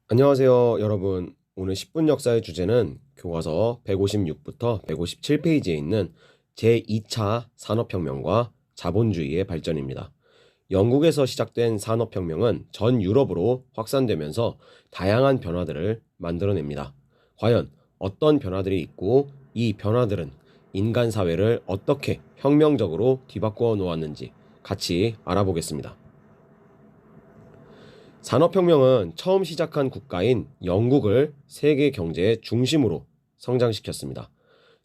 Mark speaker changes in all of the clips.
Speaker 1: 안녕하세요, 여러분. 오늘 10분 역사의 주제는 교과서 156부터 157페이지에 있는 제2차 산업혁명과 자본주의의 발전입니다. 영국에서 시작된 산업혁명은 전 유럽으로 확산되면서 다양한 변화들을 만들어냅니다. 과연 어떤 변화들이 있고 이 변화들은 인간 사회를 어떻게 혁명적으로 뒤바꾸어 놓았는지 같이 알아보겠습니다. 산업혁명은 처음 시작한 국가인 영국을 세계 경제의 중심으로 성장시켰습니다.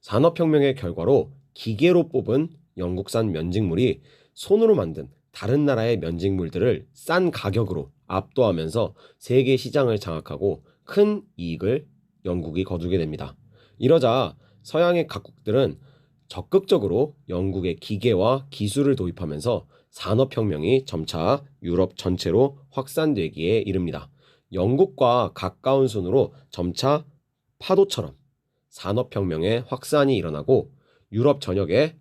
Speaker 1: 산업혁명의 결과로 기계로 뽑은 영국산 면직물이 손으로 만든 다른 나라의 면직물들을 싼 가격으로 압도하면서 세계 시장을 장악하고 큰 이익을 영국이 거두게 됩니다. 이러자 서양의 각국들은 적극적으로 영국의 기계와 기술을 도입하면서 산업혁명이 점차 유럽 전체로 확산되기에 이릅니다. 영국과 가까운 순으로 점차 파도처럼 산업혁명의 확산이 일어나고 유럽 전역에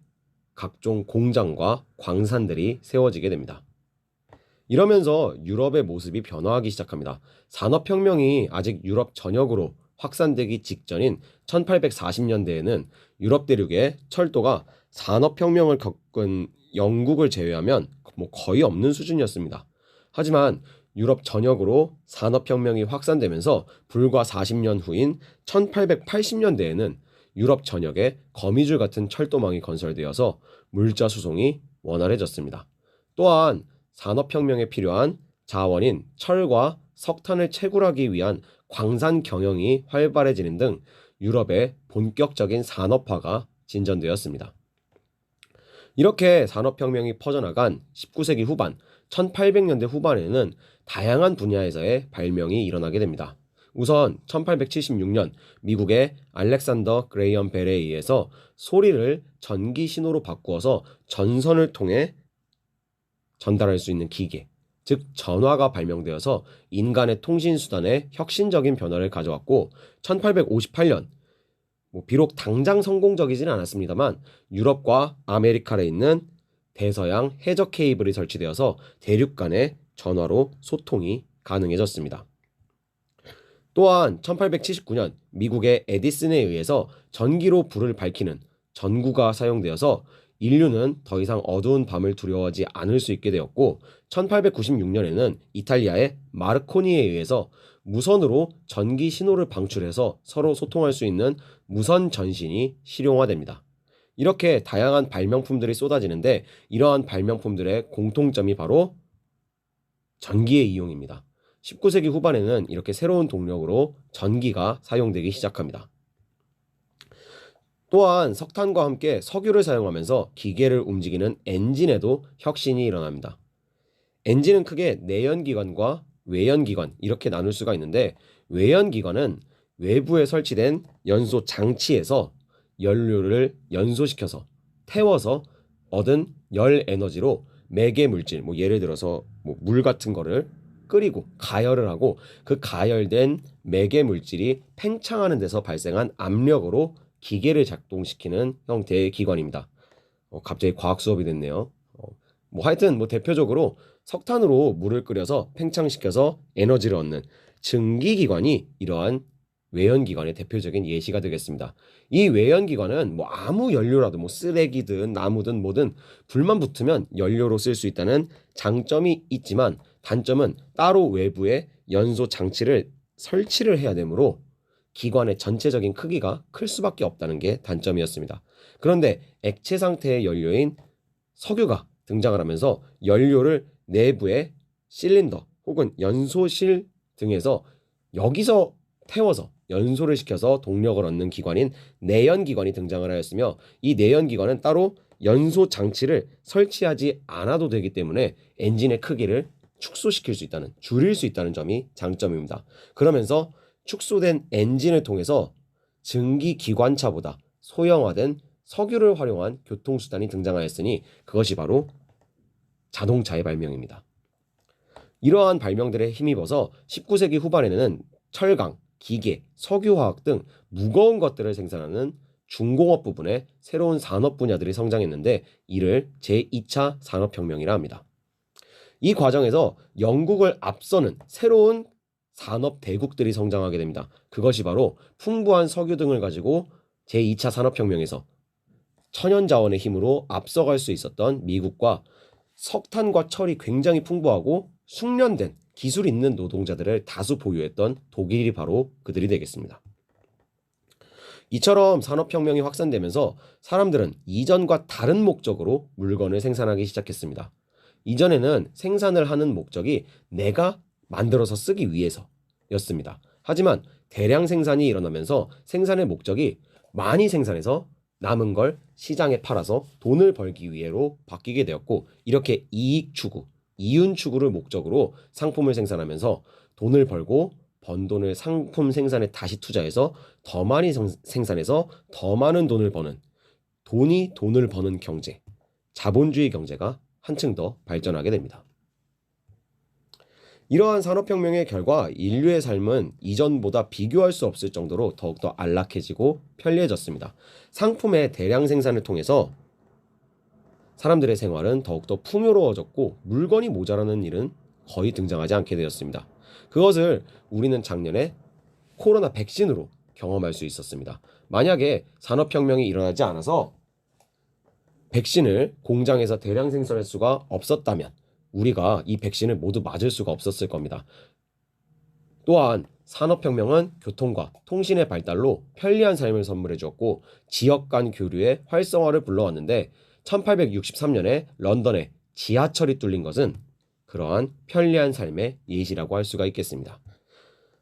Speaker 1: 각종 공장과 광산들이 세워지게 됩니다. 이러면서 유럽의 모습이 변화하기 시작합니다. 산업혁명이 아직 유럽 전역으로 확산되기 직전인 1840년대에는 유럽 대륙의 철도가 산업혁명을 겪은 영국을 제외하면 거의 없는 수준이었습니다. 하지만 유럽 전역으로 산업혁명이 확산되면서 불과 40년 후인 1880년대에는 유럽 전역에 거미줄 같은 철도망이 건설되어서 물자 수송이 원활해졌습니다. 또한 산업혁명에 필요한 자원인 철과 석탄을 채굴하기 위한 광산 경영이 활발해지는 등 유럽의 본격적인 산업화가 진전되었습니다. 이렇게 산업혁명이 퍼져나간 19세기 후반, 1800년대 후반에는 다양한 분야에서의 발명이 일어나게 됩니다. 우선 1876년 미국의 알렉산더 그레이엄 벨에 의해서 소리를 전기 신호로 바꾸어서 전선을 통해 전달할 수 있는 기계, 즉 전화가 발명되어서 인간의 통신 수단에 혁신적인 변화를 가져왔고 1858년 비록 당장 성공적이지는 않았습니다만 유럽과 아메리카에 있는 대서양 해적 케이블이 설치되어서 대륙 간의 전화로 소통이 가능해졌습니다. 또한 1879년 미국의 에디슨에 의해서 전기로 불을 밝히는 전구가 사용되어서 인류는 더 이상 어두운 밤을 두려워하지 않을 수 있게 되었고 1896년에는 이탈리아의 마르코니에 의해서 무선으로 전기 신호를 방출해서 서로 소통할 수 있는 무선 전신이 실용화됩니다. 이렇게 다양한 발명품들이 쏟아지는데 이러한 발명품들의 공통점이 바로 전기의 이용입니다. 19세기 후반에는 이렇게 새로운 동력으로 전기가 사용되기 시작합니다. 또한 석탄과 함께 석유를 사용하면서 기계를 움직이는 엔진에도 혁신이 일어납니다. 엔진은 크게 내연기관과 외연기관 이렇게 나눌 수가 있는데 외연기관은 외부에 설치된 연소 장치에서 연료를 연소시켜서 태워서 얻은 열 에너지로 매개 물질, 예를 들어서 물 같은 거를 끓이고 가열을 하고 그 가열된 매개 물질이 팽창하는 데서 발생한 압력으로 기계를 작동시키는 형태의 기관입니다. 갑자기 과학 수업이 됐네요. 하여튼 대표적으로 석탄으로 물을 끓여서 팽창시켜서 에너지를 얻는 증기기관이 이러한 외연기관의 대표적인 예시가 되겠습니다. 이 외연기관은 아무 연료라도 쓰레기든 나무든 뭐든 불만 붙으면 연료로 쓸 수 있다는 장점이 있지만 단점은 따로 외부에 연소 장치를 설치를 해야 되므로 기관의 전체적인 크기가 클 수밖에 없다는 게 단점이었습니다. 그런데 액체 상태의 연료인 석유가 등장을 하면서 연료를 내부의 실린더 혹은 연소실 등에서 여기서 태워서 연소를 시켜서 동력을 얻는 기관인 내연기관이 등장을 하였으며 이 내연기관은 따로 연소 장치를 설치하지 않아도 되기 때문에 엔진의 크기를 축소시킬 수 있다는, 줄일 수 있다는 점이 장점입니다. 그러면서 축소된 엔진을 통해서 증기기관차보다 소형화된 석유를 활용한 교통수단이 등장하였으니 그것이 바로 자동차의 발명입니다. 이러한 발명들에 힘입어서 19세기 후반에는 철강, 기계, 석유화학 등 무거운 것들을 생산하는 중공업 부분에 새로운 산업 분야들이 성장했는데 이를 제2차 산업혁명이라 합니다. 이 과정에서 영국을 앞서는 새로운 산업 대국들이 성장하게 됩니다. 그것이 바로 풍부한 석유 등을 가지고 제2차 산업혁명에서 천연자원의 힘으로 앞서갈 수 있었던 미국과 석탄과 철이 굉장히 풍부하고 숙련된 기술 있는 노동자들을 다수 보유했던 독일이 바로 그들이 되겠습니다. 이처럼 산업혁명이 확산되면서 사람들은 이전과 다른 목적으로 물건을 생산하기 시작했습니다. 이전에는 생산을 하는 목적이 내가 만들어서 쓰기 위해서였습니다. 하지만 대량 생산이 일어나면서 생산의 목적이 많이 생산해서 남은 걸 시장에 팔아서 돈을 벌기 위해로 바뀌게 되었고, 이렇게 이익 추구, 이윤 추구를 목적으로 상품을 생산하면서 돈을 벌고 번 돈을 상품 생산에 다시 투자해서 더 많이 생산해서 더 많은 돈을 버는, 돈이 돈을 버는 경제, 자본주의 경제가 한층 더 발전하게 됩니다. 이러한 산업혁명의 결과 인류의 삶은 이전보다 비교할 수 없을 정도로 더욱더 안락해지고 편리해졌습니다. 상품의 대량 생산을 통해서 사람들의 생활은 더욱더 풍요로워졌고 물건이 모자라는 일은 거의 등장하지 않게 되었습니다. 그것을 우리는 작년에 코로나 백신으로 경험할 수 있었습니다. 만약에 산업혁명이 일어나지 않아서 백신을 공장에서 대량 생산할 수가 없었다면 우리가 이 백신을 모두 맞을 수가 없었을 겁니다. 또한 산업혁명은 교통과 통신의 발달로 편리한 삶을 선물해 주었고 지역 간 교류의 활성화를 불러왔는데 1863년에 런던에 지하철이 뚫린 것은 그러한 편리한 삶의 예시라고 할 수가 있겠습니다.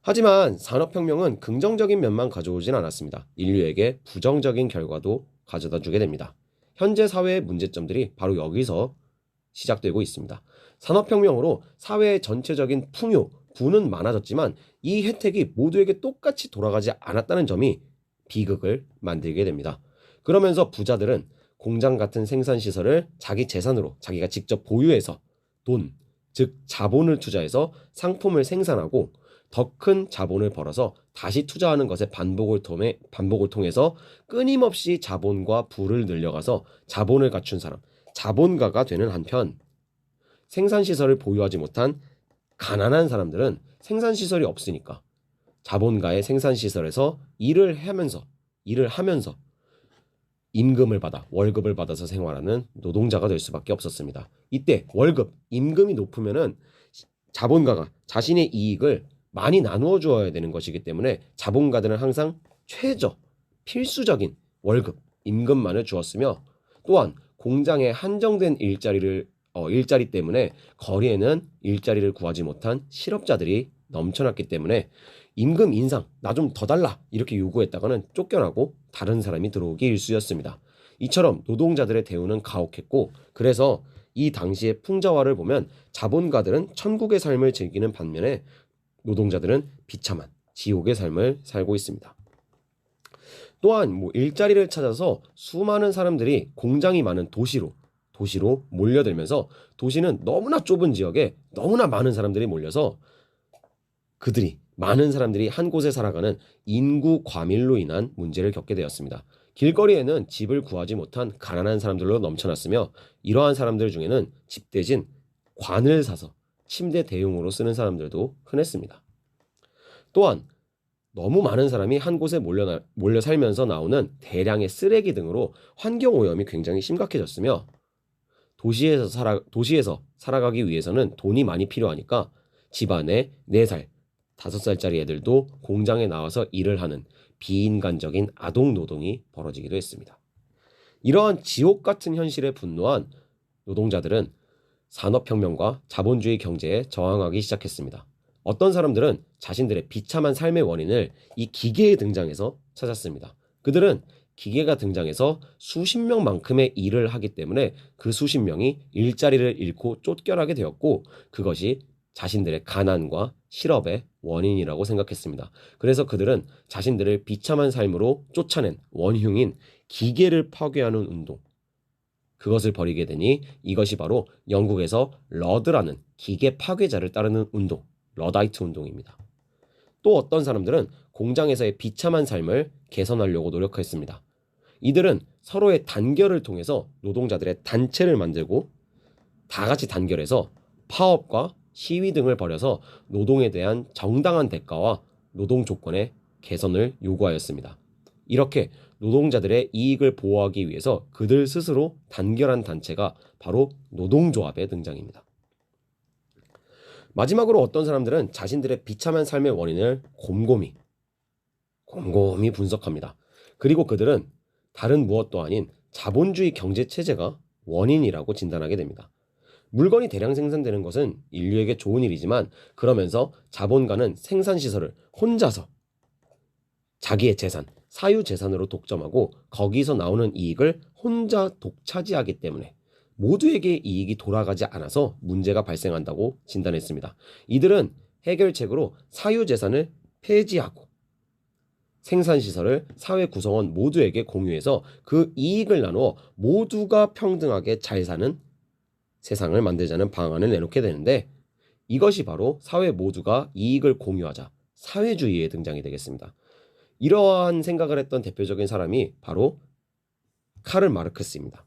Speaker 1: 하지만 산업혁명은 긍정적인 면만 가져오진 않았습니다. 인류에게 부정적인 결과도 가져다 주게 됩니다. 현재 사회의 문제점들이 바로 여기서 시작되고 있습니다. 산업혁명으로 사회의 전체적인 풍요, 부는 많아졌지만 이 혜택이 모두에게 똑같이 돌아가지 않았다는 점이 비극을 만들게 됩니다. 그러면서 부자들은 공장 같은 생산시설을 자기 재산으로 자기가 직접 보유해서 돈, 즉 자본을 투자해서 상품을 생산하고 더 큰 자본을 벌어서 다시 투자하는 것의 반복을 통해서 끊임없이 자본과 부를 늘려가서 자본을 갖춘 사람, 자본가가 되는 한편 생산시설을 보유하지 못한 가난한 사람들은 생산시설이 없으니까 자본가의 생산시설에서 일을 하면서 임금을 받아 월급을 받아서 생활하는 노동자가 될 수밖에 없었습니다. 이때 월급, 임금이 높으면은 자본가가 자신의 이익을 많이 나누어 주어야 되는 것이기 때문에 자본가들은 항상 필수적인 월급, 임금만을 주었으며 또한 공장에 한정된 일자리 때문에 거리에는 일자리를 구하지 못한 실업자들이 넘쳐났기 때문에 임금 인상, 나 좀 더 달라 이렇게 요구했다가는 쫓겨나고 다른 사람이 들어오기 일쑤였습니다. 이처럼 노동자들의 대우는 가혹했고 그래서 이 당시의 풍자화를 보면 자본가들은 천국의 삶을 즐기는 반면에 노동자들은 비참한 지옥의 삶을 살고 있습니다. 또한 일자리를 찾아서 수많은 사람들이 공장이 많은 도시로 몰려들면서 도시는 너무나 좁은 지역에 너무나 많은 사람들이 몰려서 많은 사람들이 한 곳에 살아가는 인구 과밀로 인한 문제를 겪게 되었습니다. 길거리에는 집을 구하지 못한 가난한 사람들로 넘쳐났으며 이러한 사람들 중에는 집 대신 관을 사서 침대 대용으로 쓰는 사람들도 흔했습니다. 또한 너무 많은 사람이 한 곳에 몰려 살면서 나오는 대량의 쓰레기 등으로 환경오염이 굉장히 심각해졌으며 도시에서 살아가기 위해서는 돈이 많이 필요하니까 집안에 4살, 5살짜리 애들도 공장에 나와서 일을 하는 비인간적인 아동 노동이 벌어지기도 했습니다. 이러한 지옥 같은 현실에 분노한 노동자들은 산업혁명과 자본주의 경제에 저항하기 시작했습니다. 어떤 사람들은 자신들의 비참한 삶의 원인을 이 기계의 등장에서 찾았습니다. 그들은 기계가 등장해서 수십 명만큼의 일을 하기 때문에 그 수십 명이 일자리를 잃고 쫓겨나게 되었고 그것이 자신들의 가난과 실업의 원인이라고 생각했습니다. 그래서 그들은 자신들을 비참한 삶으로 쫓아낸 원흉인 기계를 파괴하는 운동, 그것을 벌이게 되니 이것이 바로 영국에서 러드라는 기계 파괴자를 따르는 운동, 러다이트 운동입니다. 또 어떤 사람들은 공장에서의 비참한 삶을 개선하려고 노력했습니다. 이들은 서로의 단결을 통해서 노동자들의 단체를 만들고 다 같이 단결해서 파업과 시위 등을 벌여서 노동에 대한 정당한 대가와 노동 조건의 개선을 요구하였습니다. 이렇게 노동자들의 이익을 보호하기 위해서 그들 스스로 단결한 단체가 바로 노동조합의 등장입니다. 마지막으로 어떤 사람들은 자신들의 비참한 삶의 원인을 곰곰이 분석합니다. 그리고 그들은 다른 무엇도 아닌 자본주의 경제 체제가 원인이라고 진단하게 됩니다. 물건이 대량 생산되는 것은 인류에게 좋은 일이지만 그러면서 자본가는 생산시설을 혼자서 자기의 재산, 사유재산으로 독점하고 거기서 나오는 이익을 혼자 독차지하기 때문에 모두에게 이익이 돌아가지 않아서 문제가 발생한다고 진단했습니다. 이들은 해결책으로 사유재산을 폐지하고 생산시설을 사회 구성원 모두에게 공유해서 그 이익을 나누어 모두가 평등하게 잘 사는 세상을 만들자는 방안을 내놓게 되는데 이것이 바로 사회 모두가 이익을 공유하자 사회주의의 등장이 되겠습니다. 이러한 생각을 했던 대표적인 사람이 바로 카를 마르크스입니다.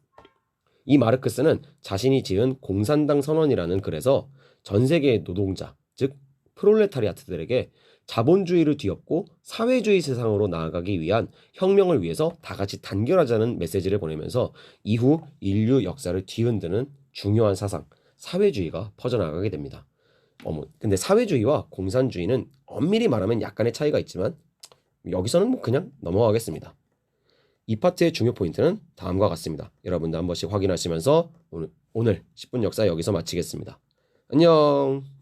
Speaker 1: 이 마르크스는 자신이 지은 공산당 선언이라는 글에서 전 세계의 노동자, 즉 프롤레타리아트들에게 자본주의를 뒤엎고 사회주의 세상으로 나아가기 위한 혁명을 위해서 다 같이 단결하자는 메시지를 보내면서 이후 인류 역사를 뒤흔드는 중요한 사상, 사회주의가 퍼져나가게 됩니다. 근데 사회주의와 공산주의는 엄밀히 말하면 약간의 차이가 있지만 여기서는 그냥 넘어가겠습니다. 이 파트의 중요 포인트는 다음과 같습니다. 여러분도 한 번씩 확인하시면서 오늘 10분 역사 여기서 마치겠습니다. 안녕.